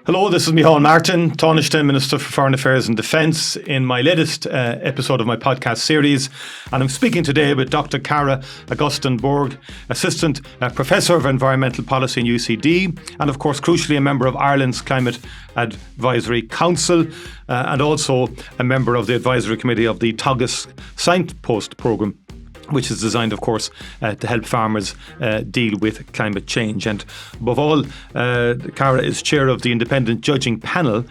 Hello, this is Micheál Martin, Tánaiste Minister for Foreign Affairs and Defence, in my latest episode of my podcast series. And I'm speaking today with Dr. Cara Augustenborg, Assistant Professor of Environmental Policy in UCD, and of course, crucially, a member of Ireland's Climate Advisory Council, and also a member of the Advisory Committee of the Tánaiste Signpost Programme, which is designed, of course, to help farmers deal with climate change. And above all, Cara is chair of the independent judging panel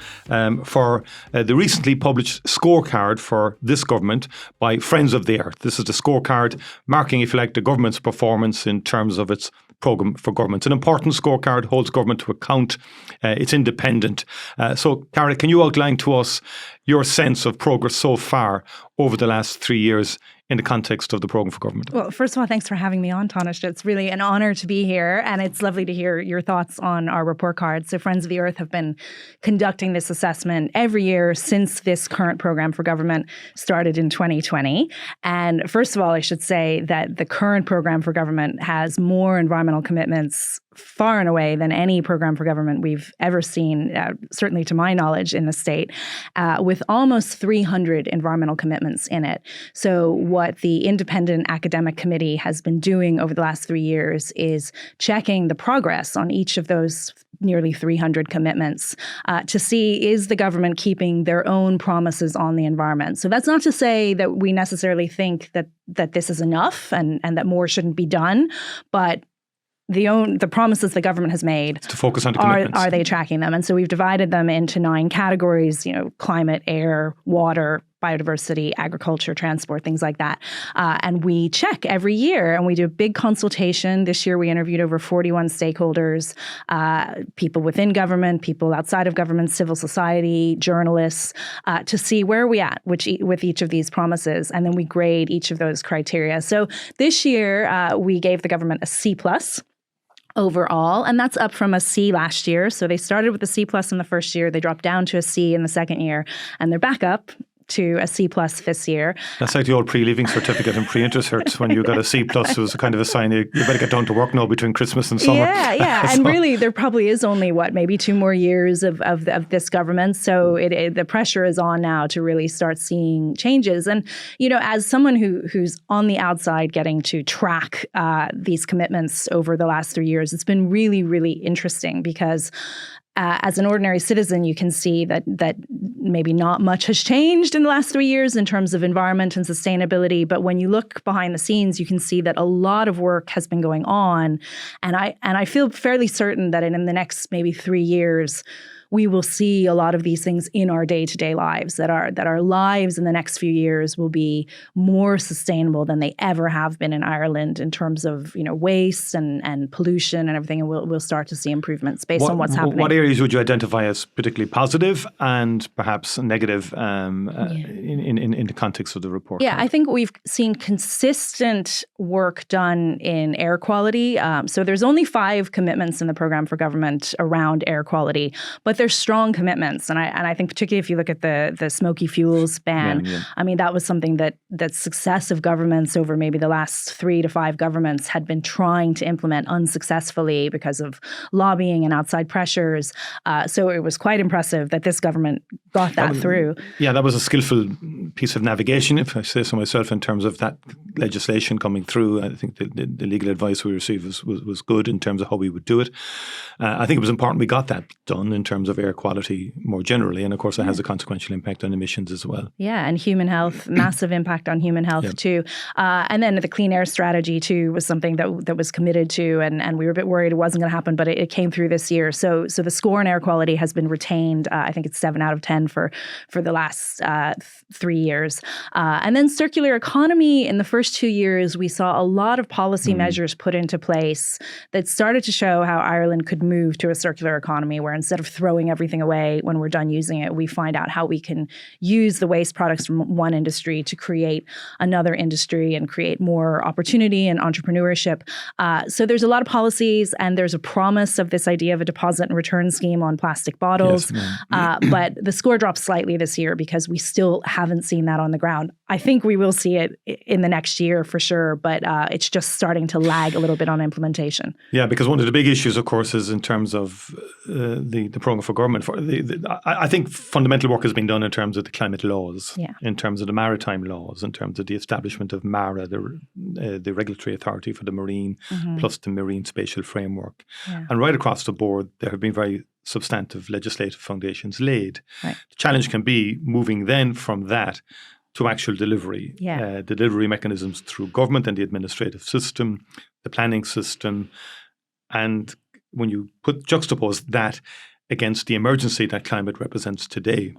for the recently published scorecard for this government by Friends of the Earth. This is the scorecard marking, if you like, the government's performance in terms of its programme for government. An important scorecard, holds government to account. It's independent. So, Cara, can you outline to us your sense of progress so far over the last 3 years in the context of the programme for government? Well, first of all, thanks for having me on, Tánaiste. It's really an honour to be here, and it's lovely to hear your thoughts on our report card. So Friends of the Earth have been conducting this assessment every year since this current programme for government started in 2020. And first of all, I should say that the current programme for government has more environmental commitments far and away than any programme for government we've ever seen, certainly to my knowledge, in the state, with almost 300 environmental commitments in it. So what the independent academic committee has been doing over the last 3 years is checking the progress on each of those nearly 300 commitments to see, is the government keeping their own promises on the environment? So that's not to say that we necessarily think that this is enough and that more shouldn't be done, but the promises the government has made to focus on the commitments. Are they tracking them? And so we've divided them into 9 categories, climate, air, water, biodiversity, agriculture, transport, things like that. And we check every year, and we do a big consultation. This year we interviewed over 41 stakeholders, people within government, people outside of government, civil society, journalists, to see where are we at with each of these promises. And then we grade each of those criteria. So this year we gave the government a C+ overall, and that's up from a C last year. So they started with a C+ in the first year, they dropped down to a C in the second year, and they're back up to a C+ this year. That's like the old pre-leaving certificate and pre-intercert when you got a C+. It was a kind of a sign you better get down to work now between Christmas and summer. Yeah. And really, there probably is only, maybe 2 more years of this government. So the pressure is on now to really start seeing changes. And, as someone who's on the outside getting to track these commitments over the last 3 years, it's been really, really interesting because as an ordinary citizen, you can see that maybe not much has changed in the last 3 years in terms of environment and sustainability. But when you look behind the scenes, you can see that a lot of work has been going on. And I feel fairly certain that in the next maybe 3 years, we will see a lot of these things in our day-to-day lives, that our lives in the next few years will be more sustainable than they ever have been in Ireland in terms of waste and pollution and everything. And we'll start to see improvements based on what's happening. What areas would you identify as particularly positive and perhaps negative in the context of the report? Yeah, I think we've seen consistent work done in air quality. So there's only 5 commitments in the programme for government around air quality, but there's strong commitments. And I think particularly if you look at the smoky fuels ban, I mean, that was something that successive governments over maybe the last 3 to 5 governments had been trying to implement unsuccessfully because of lobbying and outside pressures. So it was quite impressive that this government got that through. Yeah, that was a skillful piece of navigation, if I say so myself, in terms of that legislation coming through. I think the legal advice we received was good in terms of how we would do it. I think it was important we got that done in terms of air quality more generally. And of course, it has a consequential impact on emissions as well. Yeah, and human health, massive impact on human health too. And then the clean air strategy too was something that was committed to, and we were a bit worried it wasn't going to happen, but it came through this year. So the score in air quality has been retained. I think it's 7 out of 10 for the last 3 years. And then circular economy, in the first 2 years, we saw a lot of policy measures put into place that started to show how Ireland could move to a circular economy, where instead of throwing everything away when we're done using it, we find out how we can use the waste products from one industry to create another industry and create more opportunity and entrepreneurship. So there's a lot of policies, and there's a promise of this idea of a deposit and return scheme on plastic bottles. Yes, but the score dropped slightly this year because we still haven't seen that on the ground. I think we will see it in the next year for sure, but it's just starting to lag a little bit on implementation. Yeah, because one of the big issues, of course, is in terms of the programme for government. I think fundamental work has been done in terms of the climate laws, in terms of the maritime laws, in terms of the establishment of MARA, the regulatory authority for the marine, plus the marine spatial framework. And right across the board, there have been very substantive legislative foundations laid. Right. The challenge can be moving then from that to actual delivery, delivery mechanisms through government and the administrative system, the planning system. And when you juxtapose that against the emergency that climate represents today,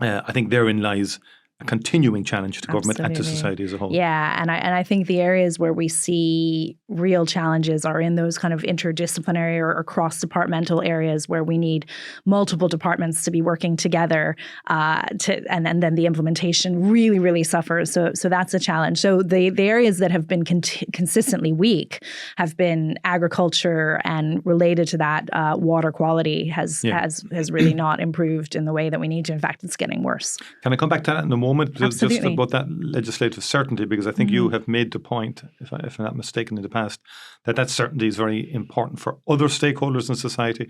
I think therein lies a continuing challenge to government and to society as a whole. Yeah, and I think the areas where we see real challenges are in those kind of interdisciplinary or cross-departmental areas where we need multiple departments to be working together, and then the implementation really, really suffers. So that's a challenge. So the areas that have been consistently weak have been agriculture, and related to that, water quality has really not improved in the way that we need to. In fact, it's getting worse. Can I come back to that in a moment? Just about that legislative certainty, because I think you have made the point, if I'm not mistaken in the past, that certainty is very important for other stakeholders in society,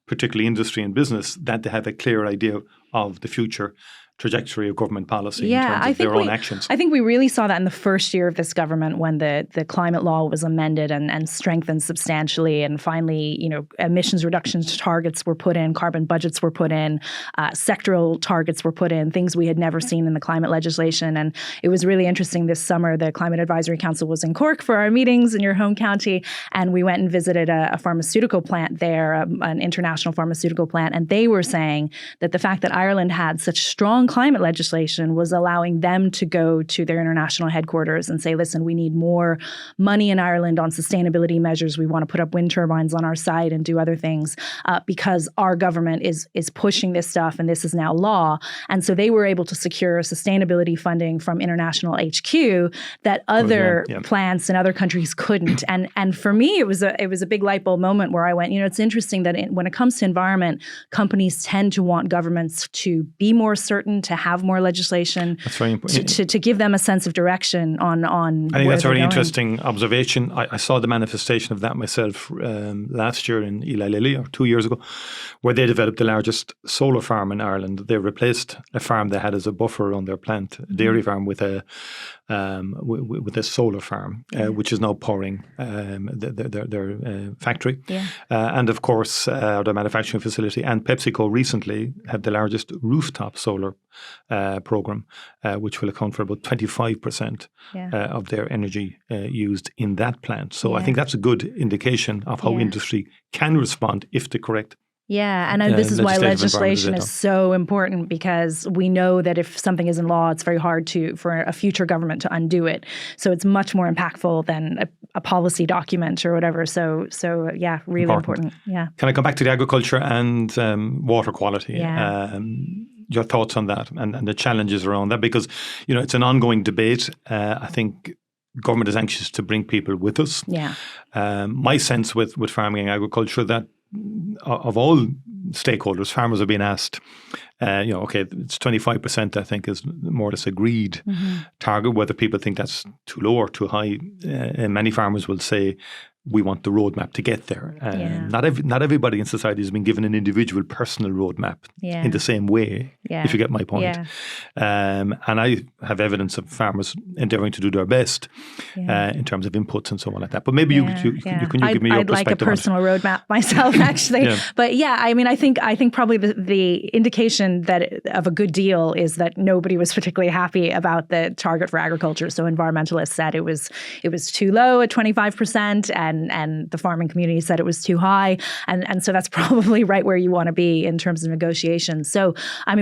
particularly industry and business, that they have a clear idea of the future trajectory of government policy in terms of their own actions. I think we really saw that in the first year of this government when the climate law was amended and strengthened substantially, and finally, emissions reduction targets were put in, carbon budgets were put in, sectoral targets were put in, things we had never seen in the climate legislation. And it was really interesting this summer. The Climate Advisory Council was in Cork for our meetings in your home county, and we went and visited a pharmaceutical plant there, an international pharmaceutical plant, and they were saying that the fact that Ireland had such strong climate legislation was allowing them to go to their international headquarters and say, listen, we need more money in Ireland on sustainability measures. We want to put up wind turbines on our site and do other things because our government is pushing this stuff and this is now law. And so they were able to secure sustainability funding from international HQ that other plants in other countries couldn't. And for me, it was a big light bulb moment where I went, it's interesting that when it comes to environment, companies tend to want governments to be more certain, to have more legislation. That's very important. To give them a sense of direction on I think that's a very interesting observation. I saw the manifestation of that myself last year in Eli Lilly, or 2 years ago, where they developed the largest solar farm in Ireland. They replaced a farm they had as a buffer on their plant, a dairy farm, with a solar farm, which is now powering their factory. And of course, their manufacturing facility, and PepsiCo recently had the largest rooftop solar program, which will account for about 25% of their energy used in that plant. So I think that's a good indication of how industry can respond if the correct and this is why legislation is so important, because we know that if something is in law, it's very hard for a future government to undo it. So it's much more impactful than a policy document or whatever. So really important. Yeah. Can I come back to the agriculture and water quality? Your thoughts on that and the challenges around that, because it's an ongoing debate. I think government is anxious to bring people with us. My sense with farming and agriculture, that of all stakeholders, farmers are being asked, it's 25%, I think, is more or less agreed target. Whether people think that's too low or too high, many farmers will say, we want the roadmap to get there. Not everybody in society has been given an individual personal roadmap in the same way, if you get my point. And I have evidence of farmers endeavouring to do their best in terms of inputs and so on like that. But maybe you can give me your perspective. I'd like a personal roadmap myself, actually. But I think probably the indication that of a good deal is that nobody was particularly happy about the target for agriculture. So environmentalists said it was too low at 25%, and the farming community said it was too high. And so that's probably right where you want to be in terms of negotiations. So,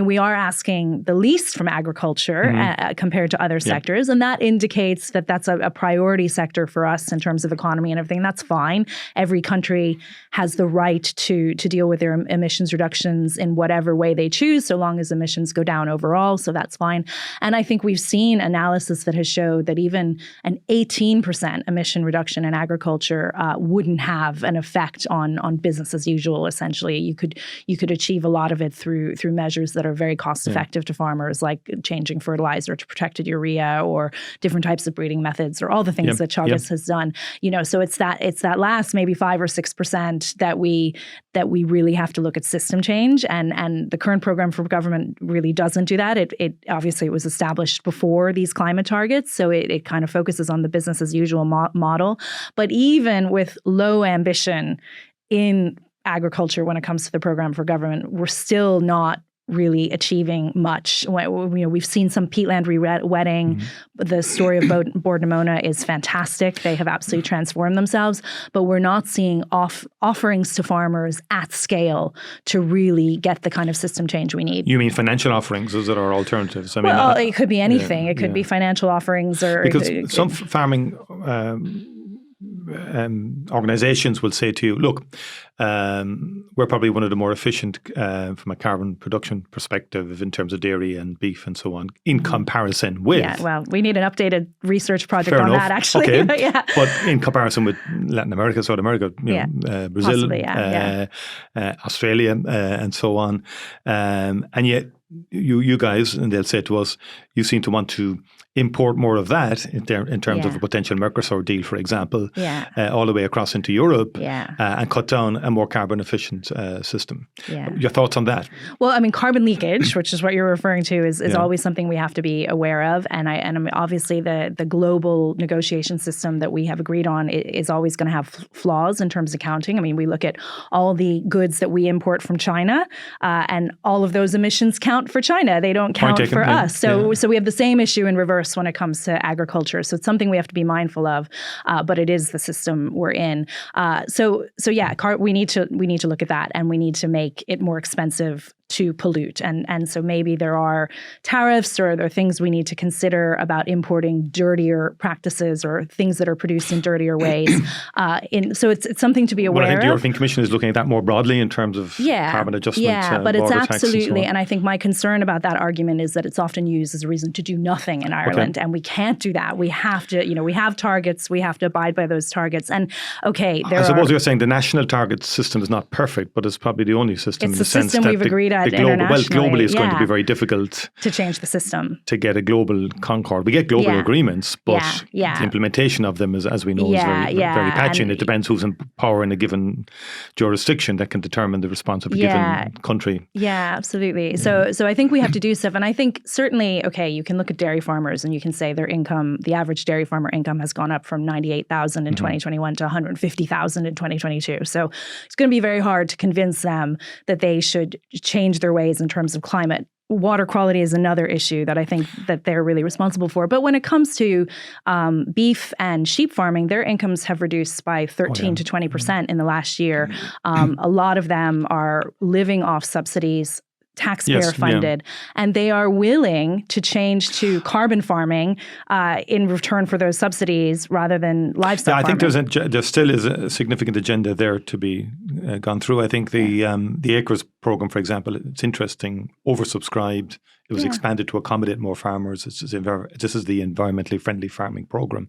we are asking the least from agriculture compared to other sectors. And that indicates that that's a priority sector for us in terms of economy and everything. That's fine. Every country has the right to deal with their emissions reductions in whatever way they choose, so long as emissions go down overall. So that's fine. And I think we've seen analysis that has showed that even an 18% emission reduction in agriculture agriculture wouldn't have an effect on business as usual. Essentially, you could achieve a lot of it through measures that are very cost effective to farmers, like changing fertilizer to protected urea or different types of breeding methods, or all the things that Teagasc has done. So it's that last maybe 5 or 6% that we really have to look at system change, and the current program for government really doesn't do that. It obviously it was established before these climate targets, so it kind of focuses on the business as usual model. But even with low ambition in agriculture when it comes to the program for government, we're still not really achieving much. We've seen some peatland re-wetting. The story of Bord na Móna is fantastic. They have absolutely transformed themselves, but we're not seeing offerings to farmers at scale to really get the kind of system change we need. You mean financial offerings? Is it our alternatives? It could be anything. It could be financial offerings, or because some farming organizations will say to you, look, we're probably one of the more efficient from a carbon production perspective in terms of dairy and beef and so on, in comparison with... Yeah, well, we need an updated research project on that, actually. Okay. But in comparison with Latin America, South America, Brazil, possibly, Australia, and so on. And yet, you guys, and they'll say to us, you seem to want to import more of that in terms of a potential Mercosur deal, for example, all the way across into Europe, and cut down a more carbon efficient system. Your thoughts on that? Well, carbon leakage, which is what you're referring to, is always something we have to be aware of. And obviously the global negotiation system that we have agreed on is always going to have flaws in terms of counting. We look at all the goods that we import from China, and all of those emissions count for China. They don't count for us. So we have the same issue in reverse when it comes to agriculture. So it's something we have to be mindful of, but it is the system we're in. We need to look at that, and we need to make it more expensive to pollute. And so maybe there are tariffs, or there are things we need to consider about importing dirtier practices or things that are produced in dirtier ways. So it's something to be aware of. I think the European Commission is looking at that more broadly in terms of carbon adjustment. But it's absolutely, and I think my concern about that argument is that it's often used as a reason to do nothing in Ireland, and we can't do that. We have to, we have targets, we have to abide by those targets. And I suppose you're saying the national target system is not perfect, but it's probably the only system. It's the system we've agreed at internationally. Globally, it's going to be very difficult to change the system, to get a global concord. We get global agreements, but the implementation of them, as we know, is very patchy. And it depends who's in power in a given jurisdiction that can determine the response of a given country. Yeah, absolutely. So I think we have to do stuff. And I think certainly, you can look at dairy farmers and you can say their income, the average dairy farmer income has gone up from 98,000 in 2021 to 150,000 in 2022. So it's going to be very hard to convince them that they should change their ways in terms of climate. Water quality is another issue that I think that they're really responsible for. But when it comes to beef and sheep farming, their incomes have reduced by 13 to 20% in the last year. A lot of them are living off subsidies, taxpayer funded, and they are willing to change to carbon farming in return for those subsidies rather than livestock farming. I think there still is a significant agenda there to be gone through. I think the Acres program, for example, it's interesting, oversubscribed. It was expanded to accommodate more farmers. This is the environmentally friendly farming program.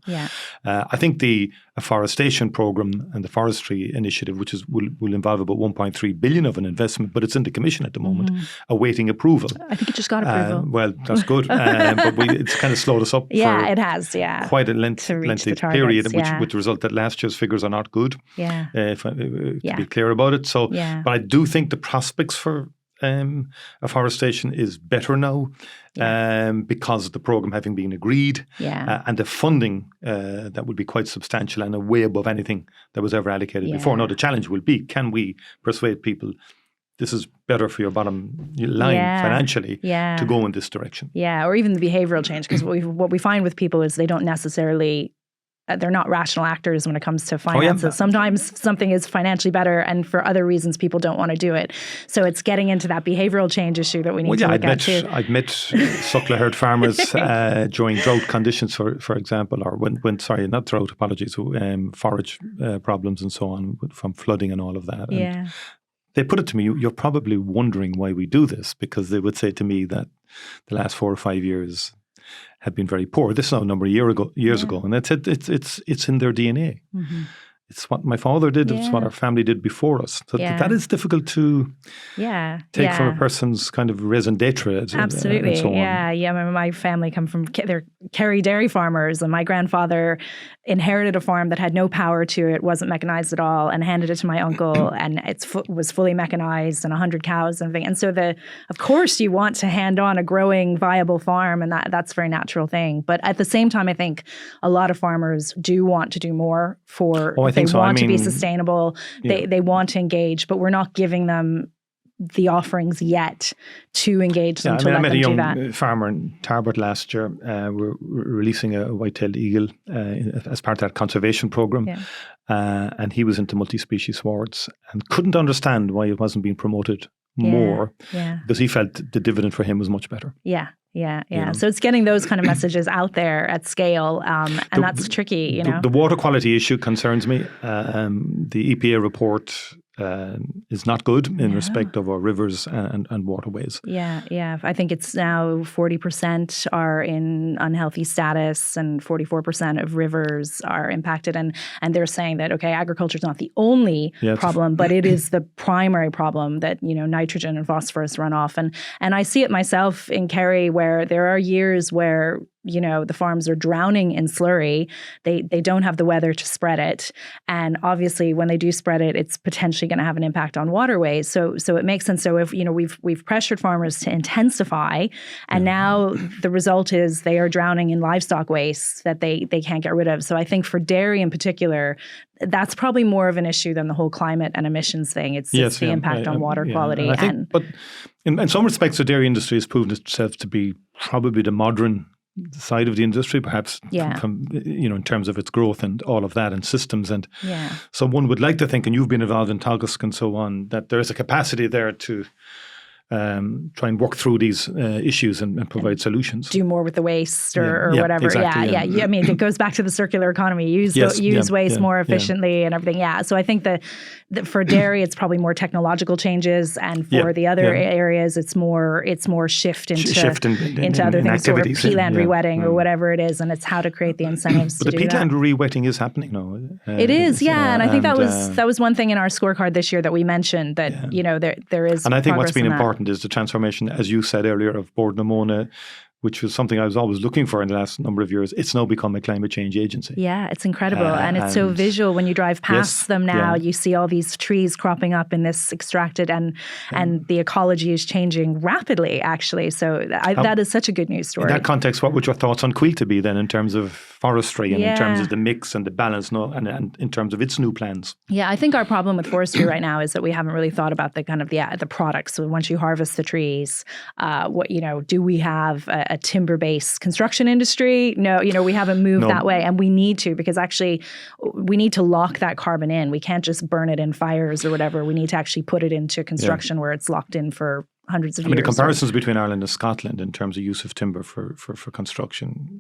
I think the afforestation program and the forestry initiative, which will involve about 1.3 billion of an investment, but it's in the commission at the moment, awaiting approval. I think it just got approval. Well, that's good, but it's kind of slowed us up. It has. Quite a lengthy period, with the result that last year's figures are not good. To be clear about it. So, but I do think the prospects for afforestation is better now because of the program having been agreed and the funding that would be quite substantial and way above anything that was ever allocated before. Now the challenge will be, can we persuade people this is better for your bottom line financially to go in this direction? Or even the behavioral change, because what we find with people is they don't necessarily they're not rational actors when it comes to finances. Sometimes something is financially better, and for other reasons, people don't want to do it. So it's getting into that behavioral change issue that we need to look at too. I've met suckler herd farmers during drought conditions, for example, or not drought, apologies, forage problems and so on from flooding and all of that. And they put it to me, you're probably wondering why we do this, because they would say to me that the last 4 or 5 years have been very poor. This is now a number of years ago, and it's in their DNA. it's what my father did, it's what our family did before us. So that is difficult to take from a person's kind of raison d'etre. Absolutely. And so on. Yeah. My family come from, they're Kerry dairy farmers, and my grandfather inherited a farm that had no power to it, wasn't mechanized at all, and handed it to my uncle, and it was fully mechanized and 100 cows and everything. And so of course you want to hand on a growing, viable farm, and that's a very natural thing. But at the same time, I think a lot of farmers do want to do more they want to be sustainable. They want to engage, but we're not giving them the offerings yet to engage them to let them do that. I met a young farmer in Tarbert last year. We're releasing a white-tailed eagle as part of that conservation program. And he was into multi-species swards and couldn't understand why it wasn't being promoted more because he felt the dividend for him was much better. Yeah. So it's getting those kind of messages out there at scale, and that's tricky, The water quality issue concerns me. The EPA report is not good in respect of our rivers and waterways. Yeah. I think it's now 40% are in unhealthy status and 44% of rivers are impacted. And they're saying that, okay, agriculture is not the only problem, but it is the primary problem that, nitrogen and phosphorus runoff. And I see it myself in Kerry where there are years where the farms are drowning in slurry. They don't have the weather to spread it. And obviously when they do spread it, it's potentially going to have an impact on waterways. So it makes sense. So if, we've pressured farmers to intensify, and now the result is they are drowning in livestock waste that they can't get rid of. So I think for dairy in particular, that's probably more of an issue than the whole climate and emissions thing. It's the impact on water quality. I think, but in some respects, the dairy industry has proven itself to be probably the modern side of the industry, perhaps from in terms of its growth and all of that and systems. And so one would like to think, and you've been involved in Tánaiste and so on, that there is a capacity there to try and work through these issues and provide solutions. Do more with the waste or whatever. Exactly, I mean, it goes back to the circular economy. Use waste more efficiently and everything. Yeah. So I think that for dairy, it's probably more technological changes, and for the other areas, it's more shift into other things, or peatland rewetting or whatever it is, and it's how to create the incentives to do that. But the peatland rewetting is happening now. It is, and I think that was one thing in our scorecard this year that we mentioned that there is. And I think what's been important is the transformation, as you said earlier, of Bord na Móna, which was something I was always looking for in the last number of years. It's now become a climate change agency. Yeah, it's incredible. And it's so visual. When you drive past them now, you see all these trees cropping up in this extracted, and the ecology is changing rapidly, actually. So that is such a good news story. In that context, what would your thoughts on Quilta be then in terms of forestry and in terms of the mix and the balance and in terms of its new plans? Yeah, I think our problem with forestry right now is that we haven't really thought about the kind of the products. So once you harvest the trees, do we have a timber-based construction industry? No, we haven't moved that way, and we need to, because actually we need to lock that carbon in. We can't just burn it in fires or whatever. We need to actually put it into construction where it's locked in for hundreds of years. The comparisons between Ireland and Scotland in terms of use of timber for construction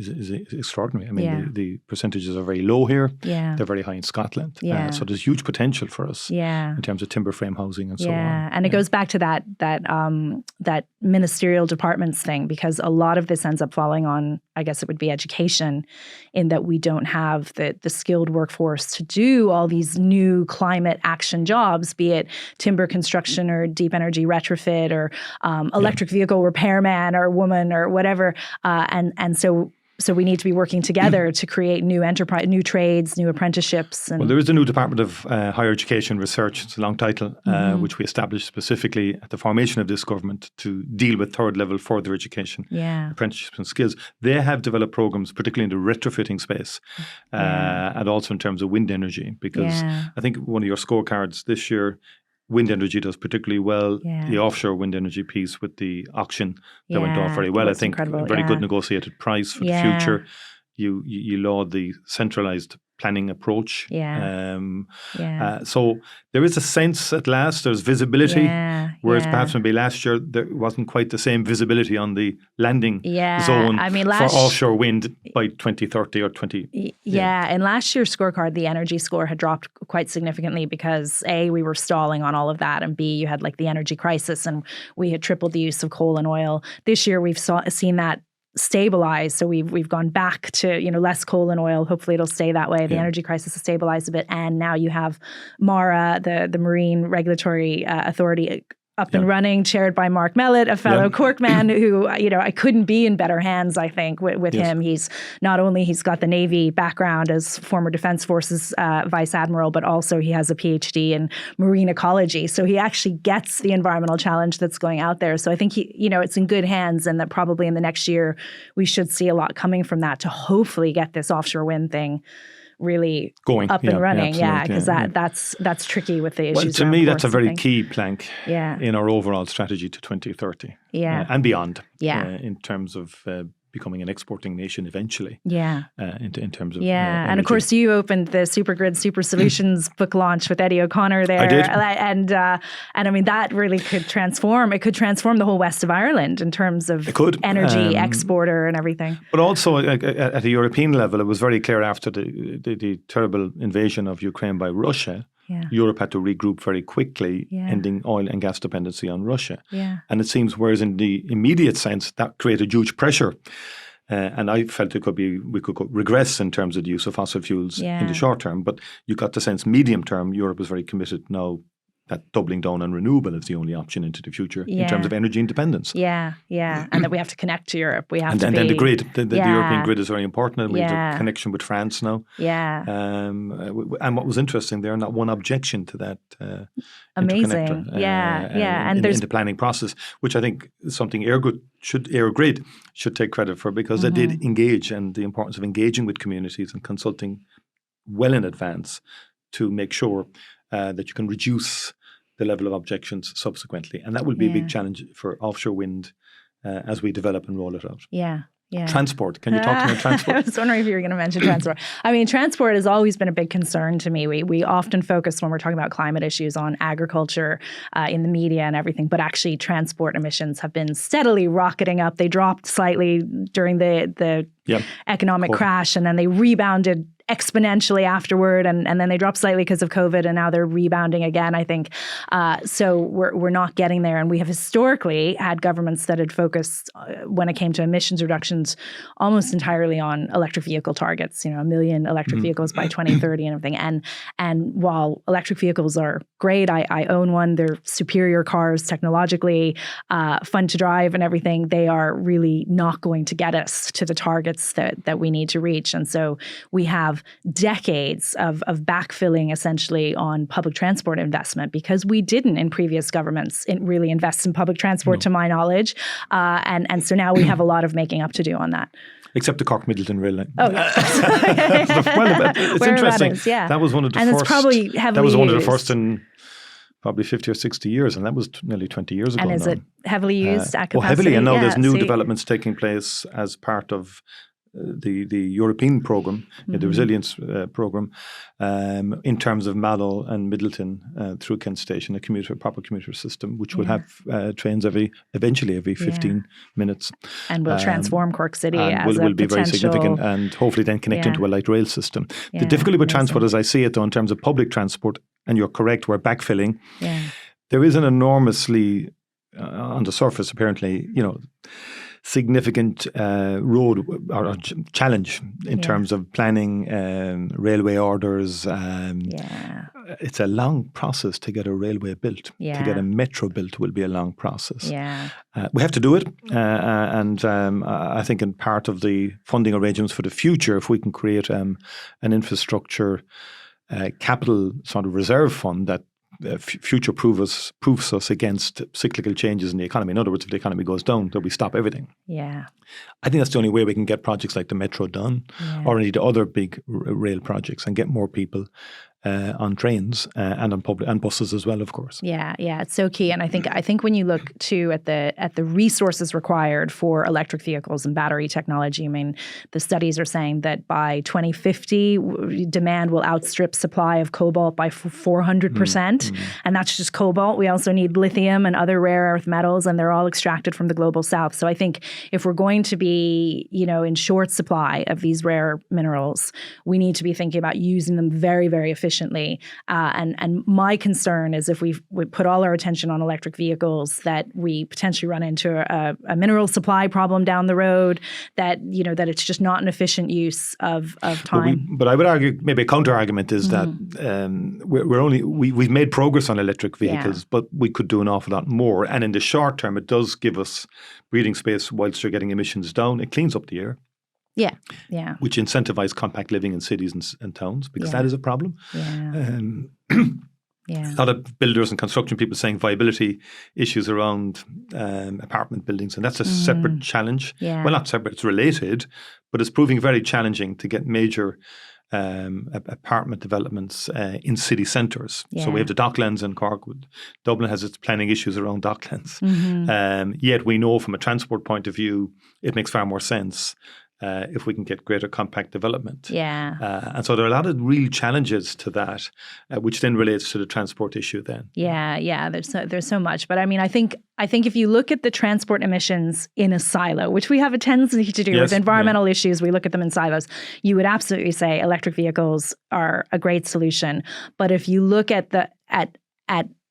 is extraordinary. I mean, the percentages are very low here. They're very high in Scotland. So there's huge potential for us in terms of timber frame housing and so on. And it goes back to that ministerial departments thing, because a lot of this ends up falling on, I guess it would be education, in that we don't have the skilled workforce to do all these new climate action jobs, be it timber construction or deep energy retrofit or electric vehicle repairman or woman or whatever. And so we need to be working together to create new enterprise, new trades, new apprenticeships. Well, there is the new Department of Higher Education Research, it's a long title, which we established specifically at the formation of this government to deal with third level further education, apprenticeships and skills. They have developed programs, particularly in the retrofitting space, and also in terms of wind energy, because I think one of your scorecards this year, wind energy does particularly well. The offshore wind energy piece with the auction that went off very well. I think a very good negotiated price for the future. You laud the centralised planning approach. So there is a sense at last, there's visibility, whereas perhaps maybe last year there wasn't quite the same visibility on the landing zone for offshore wind by 2030 or 20. And last year's scorecard, the energy score had dropped quite significantly because A, we were stalling on all of that, and B, you had like the energy crisis and we had tripled the use of coal and oil. This year we've seen that stabilized. So we've gone back to, less coal and oil. Hopefully it'll stay that way. The energy crisis has stabilized a bit. And now you have MARA, the Marine Regulatory Authority, up and running, chaired by Mark Mellett, a fellow Cork man who, I couldn't be in better hands, I think, with him. He's got the Navy background as former Defence Forces Vice Admiral, but also he has a PhD in marine ecology. So he actually gets the environmental challenge that's going out there. So I think it's in good hands, and that probably in the next year we should see a lot coming from that to hopefully get this offshore wind thing really going up and running, because that's tricky with the issues. Well, to me, that's a very key plank in our overall strategy to 2030, and beyond, in terms of becoming an exporting nation eventually. In terms of and of course you opened the Supergrid Super Solutions book launch with Eddie O'Connor there. I did. And I mean that really could transform the whole west of Ireland in terms of energy exporter and everything. But also at a European level, it was very clear after the terrible invasion of Ukraine by Russia. Europe had to regroup very quickly, ending oil and gas dependency on Russia. And it seems, whereas in the immediate sense, that created huge pressure. And I felt we could regress in terms of the use of fossil fuels in the short term. But you got the sense medium term, Europe was very committed now that doubling down on renewable is the only option into the future in terms of energy independence. And that we have to connect to Europe. We have and then the grid, the European grid is very important. We have a connection with France now. And what was interesting there, not one objection to that amazing. And in the planning process, which I think is something EirGrid should take credit for, because they did engage, and the importance of engaging with communities and consulting well in advance to make sure that you can reduce the level of objections subsequently. And that will be a big challenge for offshore wind as we develop and roll it out. Transport. Can you talk to me about transport? I was wondering if you were going to mention transport. I mean, transport has always been a big concern to me. We often focus when we're talking about climate issues on agriculture in the media and everything, but actually transport emissions have been steadily rocketing up. They dropped slightly during the economic crash, and then they rebounded exponentially afterward, and then they dropped slightly because of COVID, and now they're rebounding again, I think. So we're not getting there. And we have historically had governments that had focused, when it came to emissions reductions, almost entirely on electric vehicle targets, 1 million electric vehicles by 2030 and everything. And while electric vehicles are great, I own one, they're superior cars technologically, fun to drive and everything, they are really not going to get us to the targets that we need to reach. And so we have decades of backfilling essentially on public transport investment, because we didn't in previous governments really invest in public transport to my knowledge. And so now we have a lot of making up to do on that. Except the Cork-Middleton rail line. Oh, yeah. It's interesting. That was one of the first. It's probably heavily That was one of the used. first in probably 50 or 60 years, and that was nearly 20 years ago. And is it heavily used at capacity? Heavily, and now there's new developments taking place as part of the European programme, the resilience programme, in terms of Mallow and Middleton through Kent Station, a proper commuter system, which will have trains eventually every 15 minutes. And will transform Cork City as will be very significant, and hopefully then connect into a light rail system. The difficulty with transport, as I see it though, in terms of public transport, and you're correct, we're backfilling. There is an enormously, on the surface apparently, significant road or challenge in terms of planning, railway orders. It's a long process to get a railway built. To get a metro built will be a long process. We have to do it. And I think in part of the funding arrangements for the future, if we can create an infrastructure capital sort of reserve fund that future-proofs us against cyclical changes in the economy. In other words, if the economy goes down, then we stop everything. I think that's the only way we can get projects like the Metro done, or indeed other big rail projects, and get more people on trains and on public and buses as well, of course. It's so key. And I think when you look too at the resources required for electric vehicles and battery technology, I mean, the studies are saying that by 2050, demand will outstrip supply of cobalt by 400%. And that's just cobalt. We also need lithium and other rare earth metals, and they're all extracted from the global south. So I think if we're going to be, in short supply of these rare minerals, we need to be thinking about using them very, very efficiently efficiently. And my concern is if we put all our attention on electric vehicles, that we potentially run into a mineral supply problem down the road, that it's just not an efficient use of time. But I would argue, maybe a counter argument is that we've made progress on electric vehicles, but we could do an awful lot more. And in the short term, it does give us breathing space whilst you're getting emissions down. It cleans up the air. Yeah. Which incentivize compact living in cities and towns, because that is a problem. A lot of builders and construction people saying viability issues around apartment buildings, and that's a separate challenge. Well, not separate, it's related, but it's proving very challenging to get major apartment developments in city centres. So we have the Docklands in Cork. Dublin has its planning issues around Docklands. Yet we know from a transport point of view, it makes far more sense if we can get greater compact development. And so there are a lot of real challenges to that, which then relates to the transport issue then. There's so much. But I mean, I think if you look at the transport emissions in a silo, which we have a tendency to do with environmental issues, we look at them in silos, you would absolutely say electric vehicles are a great solution. But if you look at it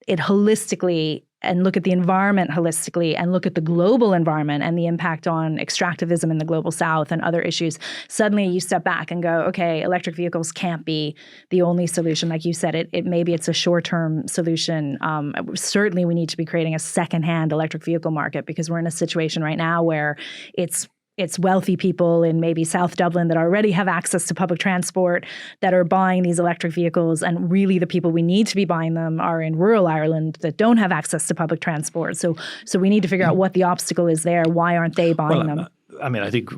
holistically, and look at the environment holistically, and look at the global environment and the impact on extractivism in the global south and other issues, suddenly you step back and go, okay, electric vehicles can't be the only solution. Like you said, maybe it's a short-term solution. Certainly we need to be creating a second-hand electric vehicle market, because we're in a situation right now where it's wealthy people in maybe South Dublin that already have access to public transport that are buying these electric vehicles. And really the people we need to be buying them are in rural Ireland that don't have access to public transport. So we need to figure out what the obstacle is there. Why aren't they buying them? I mean, I think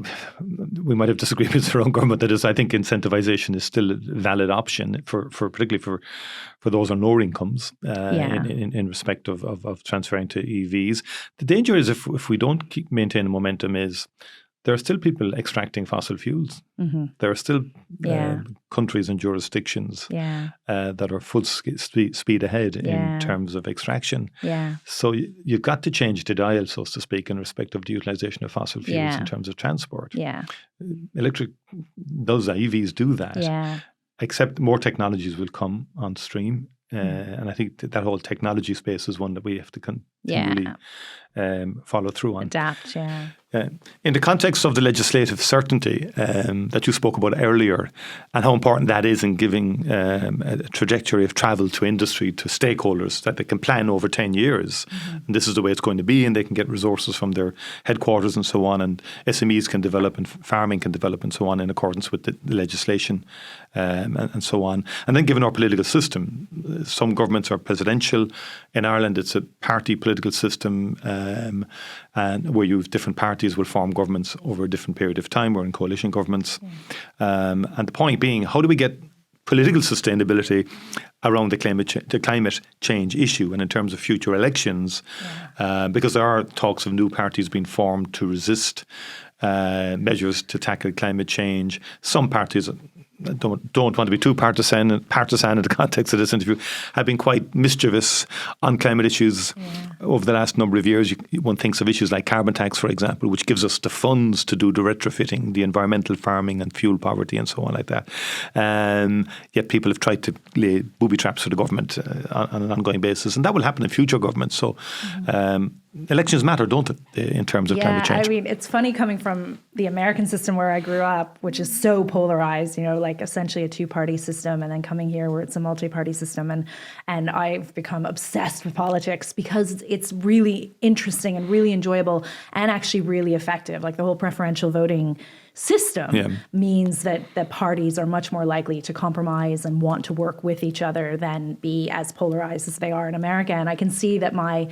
we might have disagreements around government. That is, I think incentivization is still a valid option for particularly for those on lower incomes in respect of transferring to EVs. The danger is if we don't maintain the momentum is there are still people extracting fossil fuels. There are still countries and jurisdictions that are full speed ahead in terms of extraction. So you've got to change the dial, so to speak, in respect of the utilisation of fossil fuels in terms of transport. Electric does that, EVs do that, except more technologies will come on stream. And I think that whole technology space is one that we have to continually follow through on. Adapt, in the context of the legislative certainty that you spoke about earlier, and how important that is in giving a trajectory of travel to industry, to stakeholders, that they can plan over 10 years. And this is the way it's going to be, and they can get resources from their headquarters and so on, and SMEs can develop and farming can develop and so on in accordance with the legislation and so on. And then given our political system, some governments are presidential. In Ireland, it's a party political system, and where you have different parties will form governments over a different period of time. We're in coalition governments. And the point being, how do we get political sustainability around the climate change issue and in terms of future elections? Because there are talks of new parties being formed to resist measures to tackle climate change. Some parties don't want to be too partisan in the context of this interview, have been quite mischievous on climate issues over the last number of years. One thinks of issues like carbon tax, for example, which gives us the funds to do the retrofitting, the environmental farming and fuel poverty and so on like that. Yet people have tried to lay booby traps for the government on an ongoing basis, and that will happen in future governments. So elections matter, don't they, in terms of climate change? I mean, it's funny coming from the American system where I grew up, which is so polarized, like essentially a two-party system, and then coming here where it's a multi-party system. And I've become obsessed with politics because it's really interesting and really enjoyable and actually really effective. Like the whole preferential voting system means that parties are much more likely to compromise and want to work with each other than be as polarized as they are in America. And I can see that my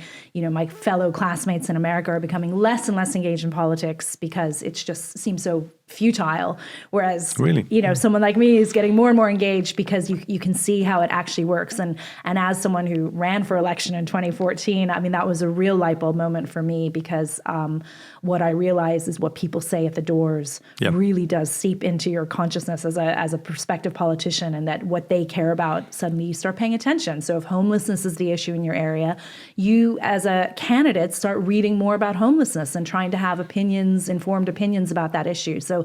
fellow classmates in America are becoming less and less engaged in politics because it just seems so futile. Whereas, someone like me is getting more and more engaged because you can see how it actually works. And as someone who ran for election in 2014, I mean, that was a real light bulb moment for me because what I realized is what people say at the doors really does seep into your consciousness as a prospective politician, and that what they care about, suddenly you start paying attention. So if homelessness is the issue in your area, you as a candidate start reading more about homelessness and trying to have informed opinions about that issue. So,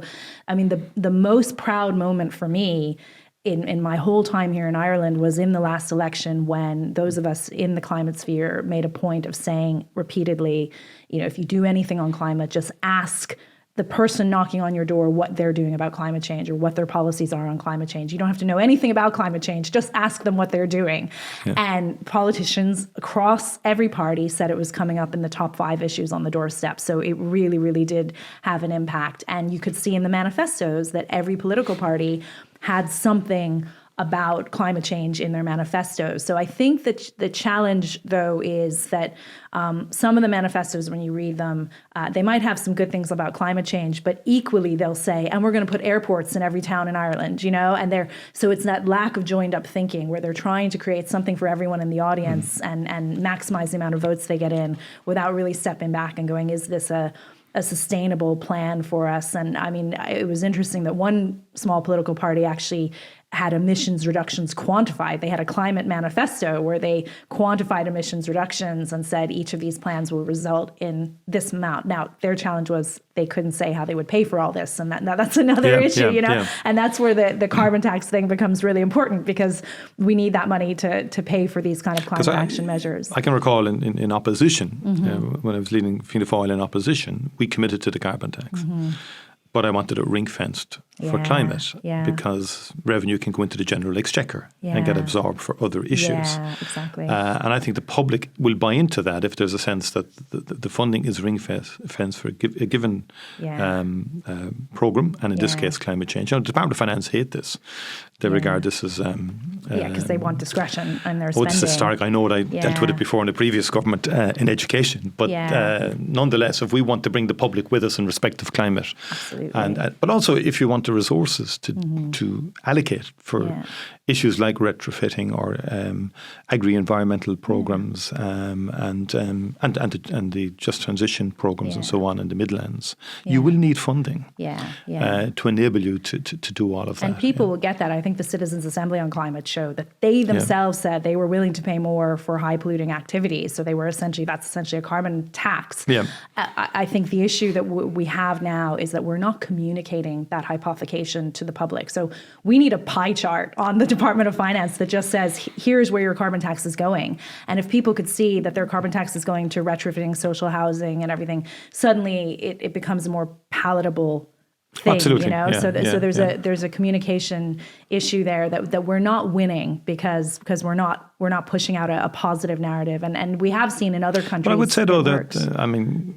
I mean, the most proud moment for me in my whole time here in Ireland was in the last election when those of us in the climate sphere made a point of saying repeatedly, if you do anything on climate, just ask the person knocking on your door what they're doing about climate change or what their policies are on climate change. You don't have to know anything about climate change. Just ask them what they're doing. Yeah. And politicians across every party said it was coming up in the top 5 issues on the doorstep. So it really, really did have an impact. And you could see in the manifestos that every political party had something about climate change in their manifestos. So I think that the challenge, though, is that some of the manifestos, when you read them, they might have some good things about climate change, but equally they'll say, and we're going to put airports in every town in Ireland, and so it's that lack of joined up thinking where they're trying to create something for everyone in the audience and maximize the amount of votes they get in without really stepping back and going, is this a sustainable plan for us? And I mean, it was interesting that one small political party actually had emissions reductions quantified. They had a climate manifesto where they quantified emissions reductions and said each of these plans will result in this amount. Now, their challenge was they couldn't say how they would pay for all this. And that's another issue, Yeah. And that's where the carbon tax thing becomes really important, because we need that money to pay for these kind of climate action measures. I can recall in opposition, when I was leading Fianna Fáil in opposition, we committed to the carbon tax. But I wanted it ring-fenced for climate because revenue can go into the general exchequer and get absorbed for other issues. Yeah, exactly. And I think the public will buy into that if there's a sense that the funding is ring-fenced for a given programme, and in this case, climate change. The Department of Finance hate this. They regard this as... because they want discretion in their spending. It's historic. I know that I dealt with it before in the previous government in education. But nonetheless, if we want to bring the public with us in respect of climate... Absolutely. But also, if you want the resources to allocate for issues like retrofitting or agri-environmental programs and the just transition programs and so on in the Midlands, you will need funding to enable you to do all of that. And people will get that. I think the Citizens Assembly on Climate showed that they themselves said they were willing to pay more for high polluting activities. So that's essentially a carbon tax. Yeah. I think the issue that we have now is that we're not communicating that hypothecation to the public. So we need a pie chart on the Department of Finance that just says, here's where your carbon tax is going. And if people could see that their carbon tax is going to retrofitting social housing and everything, suddenly it becomes a more palatable thing. Absolutely. So there's a communication issue there that we're not winning because we're not pushing out a positive narrative, and we have seen in other countries. But I would say though that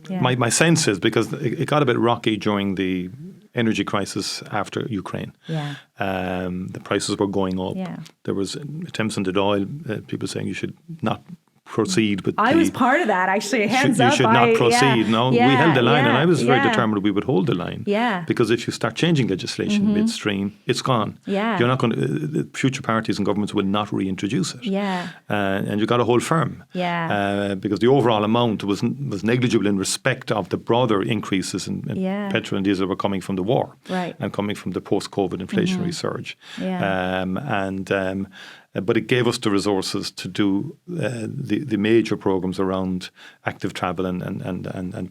my sense is, because it got a bit rocky during the energy crisis after Ukraine. Yeah. The prices were going up. Yeah. There was attempts in the oil, people saying you should not proceed with I was part of that, actually. Hands up. You should not proceed. No, we held the line, and I was very determined we would hold the line. Yeah. Because if you start changing legislation midstream, it's gone. Yeah. You're not going to, future parties and governments will not reintroduce it. Yeah. And you've got to hold firm. Yeah. Because the overall amount was negligible in respect of the broader increases in petrol and diesel were coming from the war. Right. And coming from the post-COVID inflationary surge. Yeah. But it gave us the resources to do the major programs around active travel and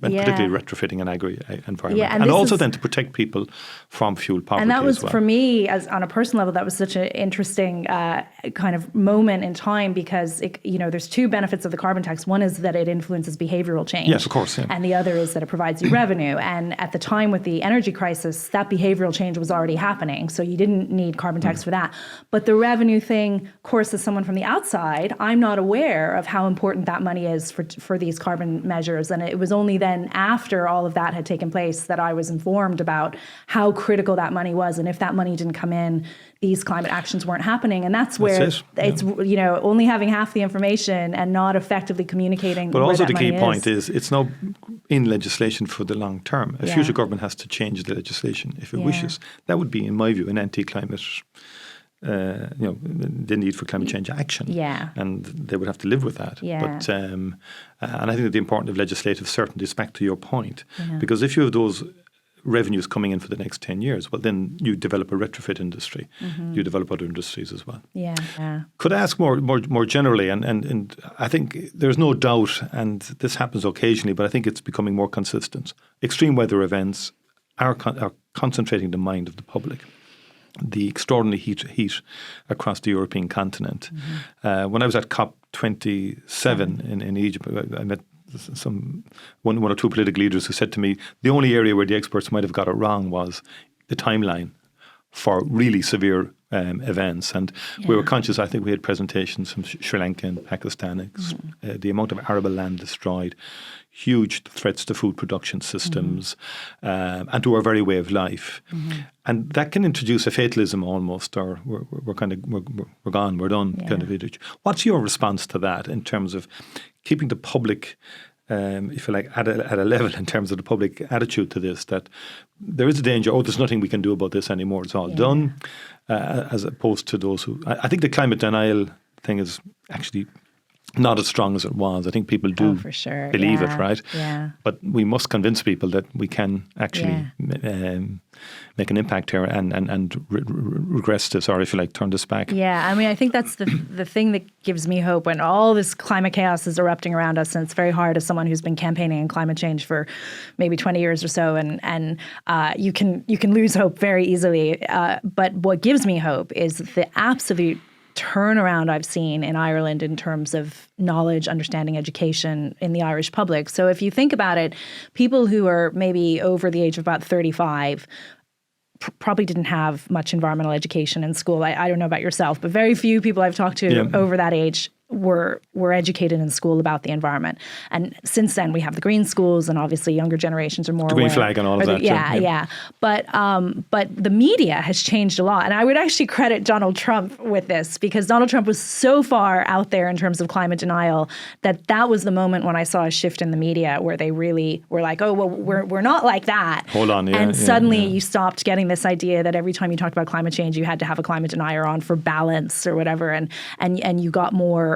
particularly retrofitting and agri-environment. Yeah, and also then to protect people from fuel poverty. And that was, as well. For me, as on a personal level, that was such an interesting kind of moment in time, because there's two benefits of the carbon tax. One is that it influences behavioural change. Yes, of course. Yeah. And the other is that it provides you revenue. And at the time with the energy crisis, that behavioural change was already happening. So you didn't need carbon tax for that. But the revenue thing, of course, as someone from the outside, I'm not aware of how important that money is for these carbon measures. And it was only then after all of that had taken place that I was informed about how critical that money was. And if that money didn't come in, these climate actions weren't happening. And that's where it's only having half the information and not effectively communicating. But also the key point is it's not in legislation for the long term. A future government has to change the legislation if it wishes. That would be, in my view, an anti-climate the need for climate change action. Yeah. And they would have to live with that. Yeah. But and I think that the importance of legislative certainty is back to your point. Yeah. Because if you have those revenues coming in for the next 10 years, well, then you develop a retrofit industry. You develop other industries as well. Yeah. Could I ask more generally, and I think there's no doubt, and this happens occasionally, but I think it's becoming more consistent. Extreme weather events are concentrating the mind of the public. the extraordinary heat across the European continent. When I was at COP27 in Egypt, I met one or two political leaders who said to me, the only area where the experts might have got it wrong was the timeline for really severe events. And we were conscious, I think we had presentations from Sri Lanka and Pakistan, the amount of arable land destroyed, huge threats to food production systems and to our very way of life. And that can introduce a fatalism almost, or we're gone, we're done kind of attitude. What's your response to that in terms of keeping the public, if you like, at a level in terms of the public attitude to this, that there is a danger, there's nothing we can do about this anymore, it's all done, as opposed to those who... I think the climate denial thing is actually not as strong as it was. I think people do for sure. believe it, right? Yeah. But we must convince people that we can actually make an impact here and regress this, or if you like, turn this back. Yeah, I mean, I think that's the thing that gives me hope when all this climate chaos is erupting around us, and it's very hard as someone who's been campaigning in climate change for maybe 20 years or so, and you can lose hope very easily. But what gives me hope is the absolute turnaround I've seen in Ireland in terms of knowledge, understanding, education in the Irish public. So if you think about it, people who are maybe over the age of about 35 probably didn't have much environmental education in school. I don't know about yourself, but very few people I've talked to over that age were educated in school about the environment. And since then, we have the green schools, and obviously younger generations are more the green flag and all of that. Yeah. But the media has changed a lot. And I would actually credit Donald Trump with this, because Donald Trump was so far out there in terms of climate denial that was the moment when I saw a shift in the media where they really were like, oh, well, we're not like that. Hold on. And suddenly you stopped getting this idea that every time you talked about climate change, you had to have a climate denier on for balance or whatever. And you got more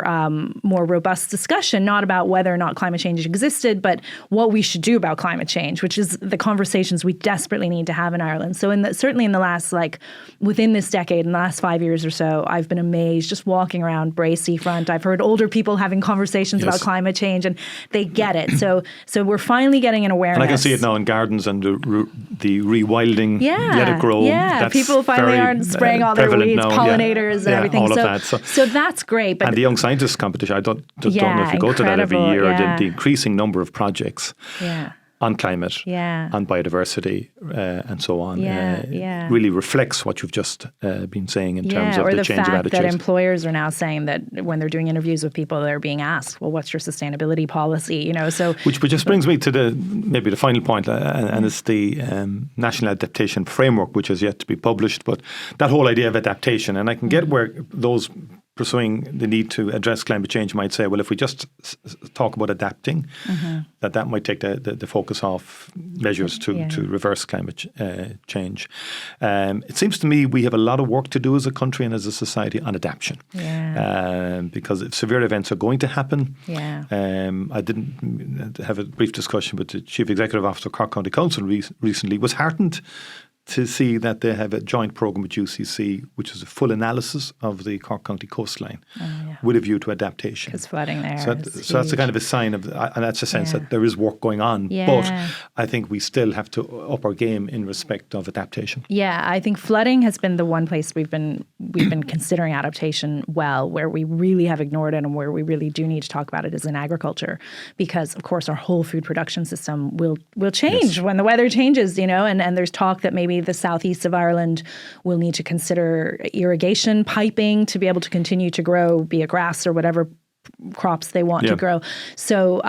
robust discussion, not about whether or not climate change existed, but what we should do about climate change, which is the conversations we desperately need to have in Ireland. So certainly in the last, within this decade, in the last 5 years or so, I've been amazed just walking around Bray Seafront. I've heard older people having conversations about climate change, and they get it. So we're finally getting an awareness. And I can see it now in gardens and the rewilding, let it grow. Yeah, that's people finally aren't spraying all their weeds, now, pollinators and everything. All of that. So that's great. But and the Young Scientist Competition, I don't know if you go to that every year, the increasing number of projects on climate, on biodiversity, and so on, really reflects what you've just been saying in terms of the change of attitudes. Or the fact that employers are now saying that when they're doing interviews with people, they're being asked, well, what's your sustainability policy? So which just brings me to the final point, and it's the National Adaptation Framework, which has yet to be published, but that whole idea of adaptation, and I can get where those pursuing the need to address climate change might say, well, if we just talk about adapting, that might take the focus off measures to reverse climate change. It seems to me we have a lot of work to do as a country and as a society on adaptation. Because if severe events are going to happen, I didn't have a brief discussion with the Chief Executive Officer of Cork County Council recently, was heartened to see that they have a joint programme with UCC, which is a full analysis of the Cork County coastline with a view to adaptation. Because flooding there so that's a kind of a sign of, and that's a sense that there is work going on. But I think we still have to up our game in respect of adaptation. Yeah, I think flooding has been the one place we've been considering adaptation where we really have ignored it, and where we really do need to talk about it is in agriculture, because of course our whole food production system will change when the weather changes, and there's talk that maybe the southeast of Ireland will need to consider irrigation piping to be able to continue to grow, be it grass or whatever crops they want to grow. So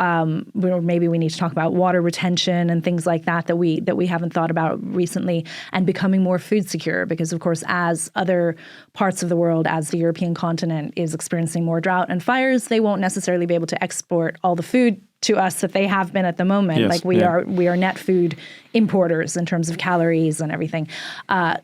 maybe we need to talk about water retention and things like that we haven't thought about recently, and becoming more food secure, because of course as other parts of the world, as the European continent is experiencing more drought and fires, they won't necessarily be able to export all the food to us that they have been at the moment. We are net food importers in terms of calories and everything.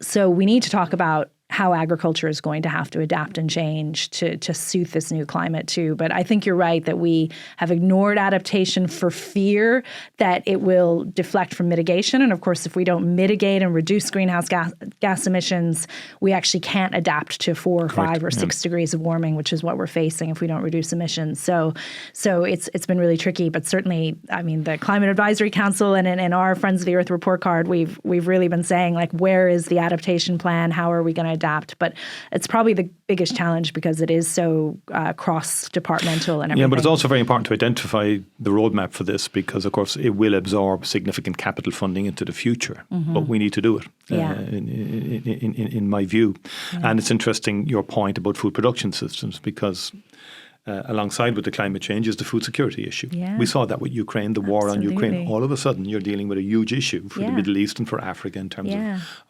So we need to talk about how agriculture is going to have to adapt and change to suit this new climate too. But I think you're right that we have ignored adaptation for fear that it will deflect from mitigation. And of course, if we don't mitigate and reduce greenhouse gas emissions, we actually can't adapt to 4 or 5 or 6 degrees of warming, which is what we're facing if we don't reduce emissions. So it's been really tricky. But certainly, I mean, the Climate Advisory Council and in our Friends of the Earth report card, we've really been saying, like, where is the adaptation plan? How are we going to adapt? But it's probably the biggest challenge because it is so cross-departmental and everything. Yeah, but it's also very important to identify the roadmap for this because, of course, it will absorb significant capital funding into the future. But we need to do it, in my view. Yeah. And it's interesting, your point about food production systems, because alongside with the climate change is the food security issue. Yeah. We saw that with Ukraine, the war on Ukraine. All of a sudden, you're dealing with a huge issue for the Middle East and for Africa in terms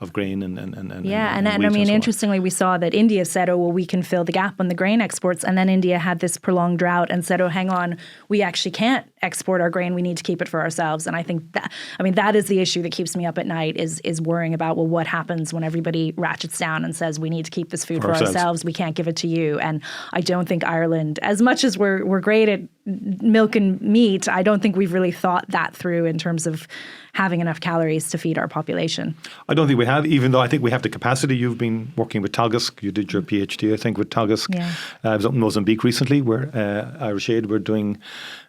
of grain and I mean, interestingly, we saw that India said, oh, well, we can fill the gap on the grain exports. And then India had this prolonged drought and said, oh, hang on, we actually can't export our grain. We need to keep it for ourselves. And I think that is the issue that keeps me up at night is worrying about, well, what happens when everybody ratchets down and says, we need to keep this food for ourselves. We can't give it to you. And I don't think Ireland, as much as we're great at milk and meat, I don't think we've really thought that through in terms of having enough calories to feed our population. I don't think we have, even though I think we have the capacity. You've been working with Tánaiste. You did your PhD, I think, with Tánaiste. Yeah. I was up in Mozambique recently where Irish Aid were doing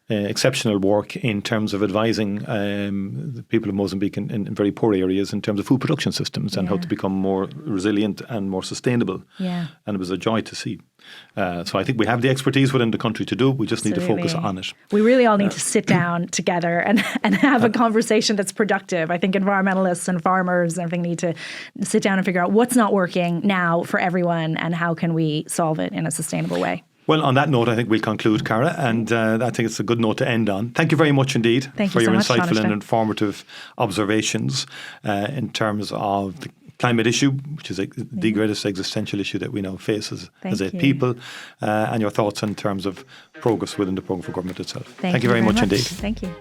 exceptional work in terms of advising the people of Mozambique in very poor areas in terms of food production systems and how to become more resilient and more sustainable. Yeah. And it was a joy to see. So I think we have the expertise within the country to do it. We just need to focus on it. We really all need to sit down together and have a conversation that's productive. I think environmentalists and farmers and everything need to sit down and figure out what's not working now for everyone and how can we solve it in a sustainable way. Well, on that note, I think we'll conclude, Cara, and I think it's a good note to end on. Thank you very much indeed for your insightful and informative observations in terms of the climate issue, which is the greatest existential issue that we now face as a people, and your thoughts in terms of progress within the programme for government itself. Thank you very much indeed. Thank you.